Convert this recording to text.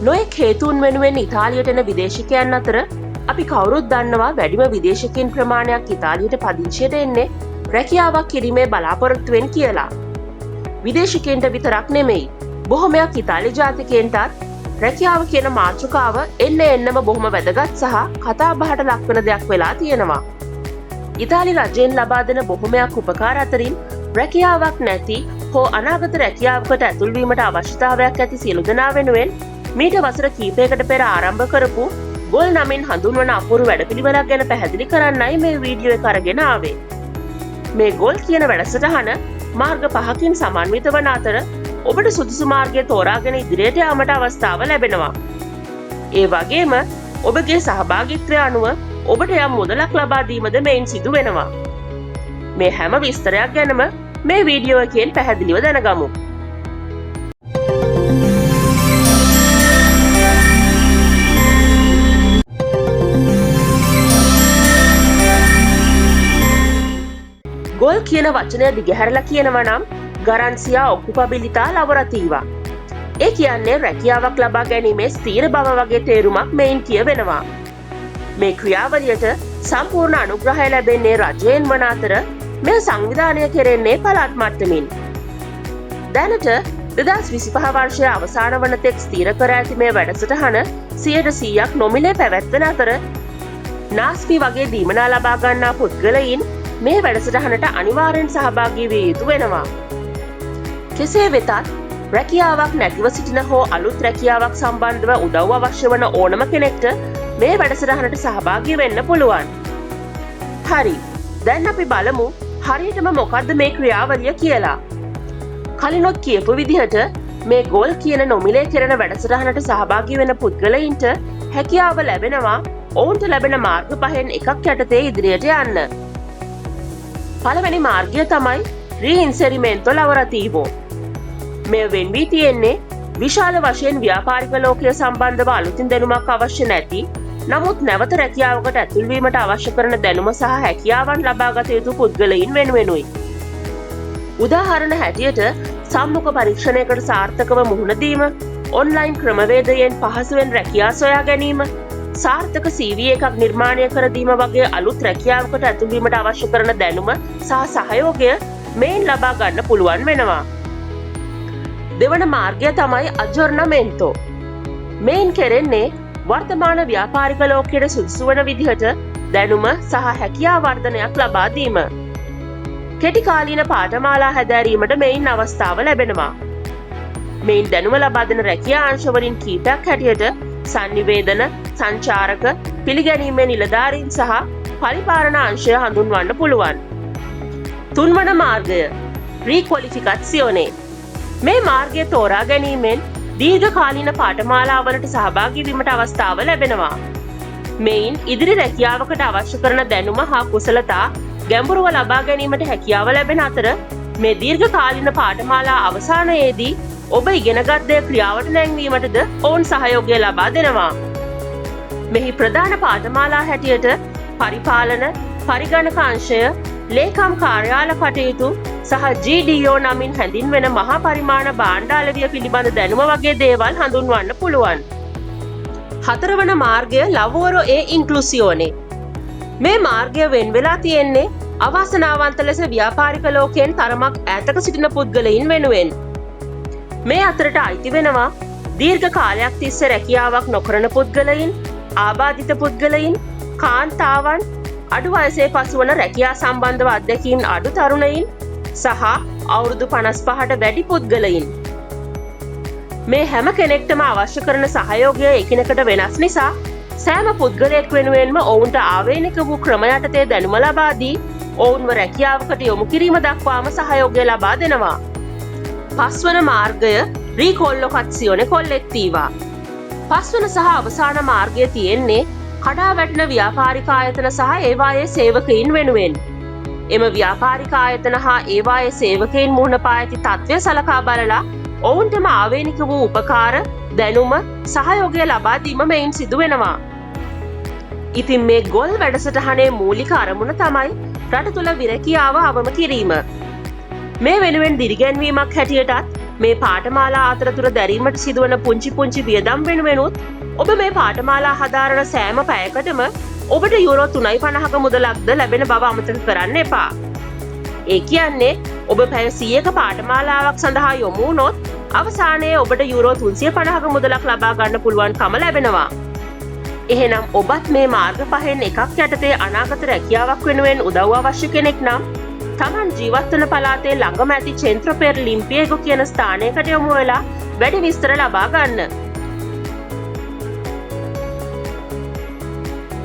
නොයෙක් හේතුන් වෙනුවෙන් ඉතාලියට එන විදේශිකයන් අතර අපි කවුරුත් දන්නවා වැඩිම විදේශිකයන් ප්‍රමාණයක් ඉතාලියට පදිංචියට එන්නේ රැකියාවක් කිරීමේ බලාපොරොත්තුවෙන් කියලා. විදේශිකයන්ට විතරක් නෙමෙයි, බොහොමයක් ඉතාලි ජාතිකයන්ටත් රැකියාව කියන මාතෘකාව එන්නම බොහොම වැදගත් සහ කතාබහට ලක්වන දෙයක් වෙලා තියෙනවා. ඉතාලි රජයෙන් ලබා දෙන බොහොමයක් උපකාර අතරින් රැකියාවක් නැති හෝ අනාගත රැකියාවකට ඇතුල්වීමට අවශ්‍යතාවයක් ඇති සියලු දෙනා වෙනුවෙන් මීට වසර කීපයකට පෙර ආරම්භ කරපු ගොල් නමින් හඳුන්වන අපූර්ව වැඩපිළිවෙලක් ගැන පැහැදිලි කරන්නයි මේ වීඩියෝ එක අරගෙන ආවේ. මේ ගොල් කියන වැඩසටහන මාර්ග 5කින් සමන්විත වන අතර ඔබට සුදුසු මාර්ගය තෝරාගෙන ඉදිරියට යාමට අවස්ථාව ලැබෙනවා. ඒ වගේම ඔබගේ සහභාගීත්වය අනුව ඔබට යම් මුදලක් ලබා දීමද මෙයින් සිදු වෙනවා. මේ හැම විස්තරයක් ගැනම මේ වීඩියෝ එකෙන් පැහැදිලිව දැනගමු. ගොල් කියන වචනය දිගහැරලා කියනවා නම් ගරන්සියා ඔක්කුපබිලිතා ලවරතීවා. ඒ කියන්නේ රැකියාවක් ලබා ගැනීමේ ස්ථීර බව වගේ තේරුමක් මෙයින් කියවෙනවා. මේ ක්‍රියාවලියට සම්පූර්ණ අනුග්‍රහය ලැබෙන්නේ රජයෙන් වන අතර මෙය සංවිධානය කෙරෙන්නේ පළාත් මට්ටමින්. දැනට 2025 වර්ෂයේ අවසාන වන තෙක් ස්ථීර කර ඇති මේ වැඩසටහන 100%ක් නොමිලේ පැවැත්වෙන අතර නාස්පි වගේ දීමනා ලබා ගන්නා පුද්ගලයින් මේ වැඩසටහනට අනිවාර්යෙන් සහභාගී විය යුතු වෙනවා. කෙසේ වෙතත් රැකියාවක් නැතිව සිටින හෝ අලුත් රැකියාවක් සම්බන්ධව උදව් අවශ්‍ය වන ඕනම කෙනෙක්ට මේ වැඩසටහනට සහභාගී වෙන්න පුළුවන්. හරි, දැන් අපි බලමු හරියටම මොකද්ද මේ ක්‍රියාවලිය කියලා. කලිනොත් කියපු විදිහට මේ ගොල් කියන නොමිලේ කෙරෙන වැඩසටහනට සහභාගී වෙන පුද්ගලයින්ට හැකියාව ලැබෙනවා ඔවුන්ට ලැබෙන මාර්ග 5න් එකක් යටතේ ඉදිරියට යන්න. පළවෙනි මාර්ගය තමයි රීඉන්සෙරිමෙන්තෝ ලවරතීවෝ. මේ වෙන් වී තියෙන්නේ විශාල වශයෙන් ව්‍යාපාරික ලෝකය සම්බන්ධව අලුතින් දැනුමක් අවශ්‍ය නැති, නමුත් නැවත රැකියාවකට ඇතුල්වීමට අවශ්‍ය කරන දැනුම සහ හැකියාවන් ලබාගත යුතු පුද්ගලයින් වෙනුවෙනුයි. උදාහරණ හැටියට සම්මුඛ පරීක්ෂණයකට සාර්ථකව මුහුණ දීම, ඔන්ලයින් ක්‍රමවේදයෙන් පහසුවෙන් රැකියා සොයා ගැනීම, සාර්ථක CV එකක් නිර්මාණය කර දීම වගේ අලුත් රැකියාවකට ඇතුල්වීමට අවශ්‍ය කරන දැනුම සහ සහයෝගය මෙයින් ලබා ගන්න පුළුවන් වෙනවා. දෙවන මාර්ගය තමයි අජෝර්නමෙන්තෝ. මෙයින් කෙරෙන්නේ වර්තමාන ව්‍යාපාරික ලෝකයට සුදුසු වන විදිහට දැනුම සහ හැකියා වර්ධනයක් ලබා දීම. කෙටි කාලීන පාඨමාලා හැදෑරීමට මෙයින් අවස්ථාව ලැබෙනවා. මෙයින් දැනුම ලබා දෙන රැකියා අංශ වලින් කීපයක් හැටියට සංනිවේදන, සංචාරක, පිළිගැනීමේ නිලධාරීන් සහ පරිපාලන අංශය හඳුන්වන්න පුළුවන්. තුන්වන මාර්ගය රීක්වොලිෆිකේෂනේ. මේ මාර්ගය තෝරා ගැනීමෙන් දීර්ඝකාලීන පාඨමාලාවලට සහභාගී වීමට අවස්ථාව ලැබෙනවා. මෙයින් ඉදිරි රැකියාවකට අවශ්‍ය කරන දැනුම හා කුසලතා ගැඹුරුව ලබා ගැනීමට හැකියාව ලැබෙන අතර මේ දීර්ඝකාලීන පාඨමාලා අවසානයේදී ඔබ ඉගෙනගත් දේ ක්‍රියාවට නැංවීමටද ඔවුන් සහයෝගය ලබා දෙනවා. මෙහි ප්‍රධාන පාඨමාලා හැටියට පරිපාලන, පරිගණක අංශය, ලේකම් කාර්යාල කටයුතු සහ GDO නමින් හැඳින්වෙන මහා පරිමාණ භාණ්ඩාලවිය පිළිබඳ දැනුම වගේ දේවල් හඳුන්වන්න පුළුවන්. හතරවන මාර්ගය ලවෝරෝ ඒ ඉන්ක්ලූසියෝනේ. මේ මාර්ගය වෙන් වෙලා තියෙන්නේ අවාසනාවන්ත ලෙස ව්‍යාපාරික ලෝකයෙන් තරමක් ඈතක සිටින පුද්ගලයින් වෙනුවෙන්. මේ අතරට අයිති වෙනවා දීර්ඝ කාලයක් තිස්සේ රැකියාවක් නොකරන පුද්ගලයින්, ආබාධිත පුද්ගලයින්, කාන්තාවන්, අඩු වයසේ පසුවන රැකියා සම්බන්ධව අත්දැකීම් අඩු තරුණයින් සහ අවුරුදු 55ට වැඩි පුද්ගලයින්. මේ හැම කෙනෙක්ටම අවශ්‍ය කරන සහයෝගය එකිනෙකට වෙනස් නිසා සෑම පුද්ගලයෙක් වෙනුවෙන්ම ඔවුන්ට ආවේනික වූ ක්‍රම යටතේ දැනුම ලබා දී ඔවුන්ව රැකියාවකට යොමු කිරීම දක්වාම සහයෝගය ලබා දෙනවා. පස්වන මාර්ගය රීකොල්ලොකත්සියෝනේ කොල්ලෙක්ටීවා. පස්වන සහ අවසාන මාර්ගය තියෙන්නේ කඩා වැටෙන ව්‍යාපාරික ආයතන සහ ඒවායේ සේවකයින් වෙනුවෙන්. එම ව්‍යාපාරික ආයතන හා ඒවායේ සේවකයින් මුහුණ පා ඇති තත්ත්වය සලකා බලලා ඔවුන්ටම ආවේනික වූ උපකාර, දැනුම, සහයෝගය ලබා දීම මෙයින් සිදු වෙනවා. ඉතින් මේ ගොල් වැඩසටහනේ මූලික අරමුණ තමයි රට තුළ විරැකියාව අවම කිරීම. මේ වෙනුවෙන් දිරිගැන්වීමක් හැටියටත් මේ පාඨමාලා අතරතුර දැරීමට සිදුවන පුංචි වියදම් වෙනුවෙනුත් ඔබ මේ පාඨමාලා හදාරන සෑම පැයකටම ඔබට යුරෝ 3.50ක මුදලක්ද ලැබෙන බව අමතක කරන්න එපා. ඒ කියන්නේ ඔබ පැය 100ක පාඨමාලාවක් සඳහා යොමු වුණොත් අවසානයේ ඔබට යුරෝ 350ක මුදලක් ලබා ගන්න පුළුවන්කම ලැබෙනවා. එහෙනම් ඔබත් මේ මාර්ග පහෙන් එකක් යටතේ අනාගත රැකියාවක් වෙනුවෙන් උදව් අවශ්‍ය කෙනෙක් නම් තමන් ජීවත් වන පළාතේ ළඟම ඇති චෙන්ත්‍රපෙර් ලිම්පියේගෝ කියන ස්ථානයකට යොමු වෙලා වැඩි විස්තර ලබා ගන්න.